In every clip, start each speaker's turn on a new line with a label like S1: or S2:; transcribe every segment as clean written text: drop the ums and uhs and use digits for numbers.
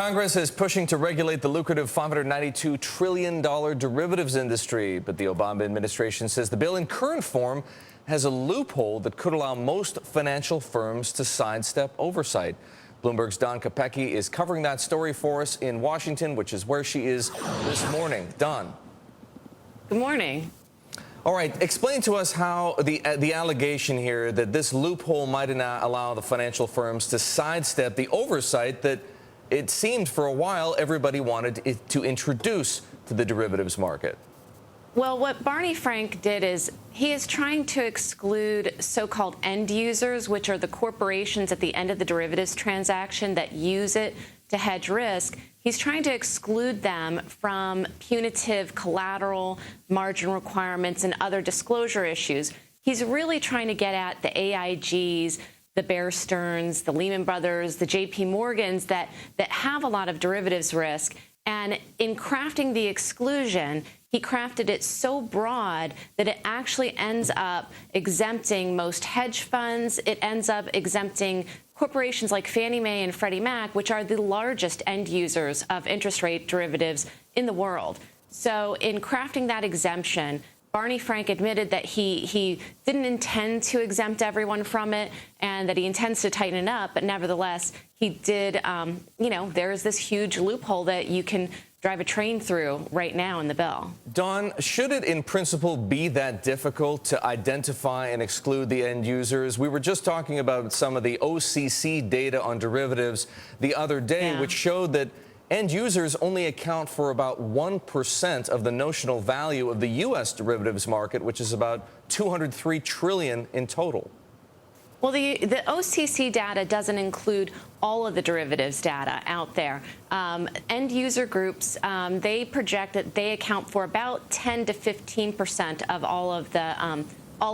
S1: Congress is pushing to regulate the lucrative $592 trillion derivatives industry, but the Obama administration says the bill in current form has a loophole that could allow most financial firms to sidestep oversight. Bloomberg's Don Kopecki is covering that story for us in Washington, which is where she is this morning. Don.
S2: Good morning.
S1: All right, explain to us how the allegation here that this loophole might not allow the financial firms to sidestep the oversight that it seemed for a while everybody wanted it to introduce to the derivatives market.
S2: Well, what Barney Frank did is he is trying to exclude so-called end users, which are the corporations at the end of the derivatives transaction that use it to hedge risk. He's trying to exclude them from punitive collateral, margin requirements, and other disclosure issues. He's really trying to get at the AIGs, the Bear Stearns, the Lehman Brothers, the JP Morgans that have a lot of derivatives risk. And in crafting the exclusion, he crafted it so broad that it actually ends up exempting most hedge funds. It ends up exempting corporations like Fannie Mae and Freddie Mac, which are the largest end users of interest rate derivatives in the world. So in crafting that exemption, Barney Frank admitted that he didn't intend to exempt everyone from it and that he intends to tighten it up. But nevertheless, he did, there is this huge loophole that you can drive a train through right now in the bill.
S1: Don, should it in principle be that difficult to identify and exclude the end users? We were just talking about some of the OCC data on derivatives the other day, which showed that end users only account for about 1% of the notional value of the U.S. derivatives market, which is about $203 trillion in total.
S2: Well, the OCC data doesn't include all of the derivatives data out there. End user groups, they project that they account for about 10 to 15% of all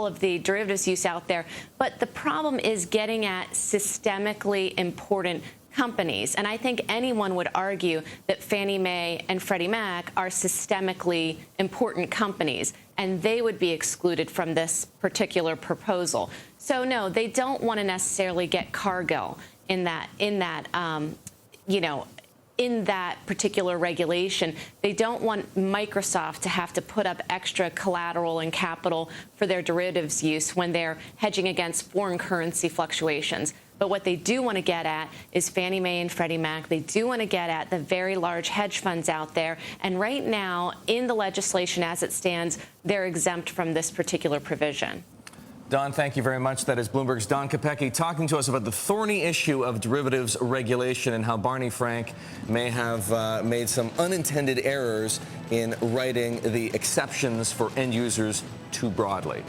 S2: of the derivatives use out there. But the problem is getting at systemically important companies. And I think anyone would argue that Fannie Mae and Freddie Mac are systemically important companies, and they would be excluded from this particular proposal. So no, they don't want to necessarily get Cargill in that particular regulation. They don't want Microsoft to have to put up extra collateral and capital for their derivatives use when they're hedging against foreign currency fluctuations. But what they do want to get at is Fannie Mae and Freddie Mac. They do want to get at the very large hedge funds out there. And right now, in the legislation as it stands, they're exempt from this particular provision.
S1: Don, thank you very much. That is Bloomberg's Don Kopecki talking to us about the thorny issue of derivatives regulation and how Barney Frank may have made some unintended errors in writing the exceptions for end users too broadly.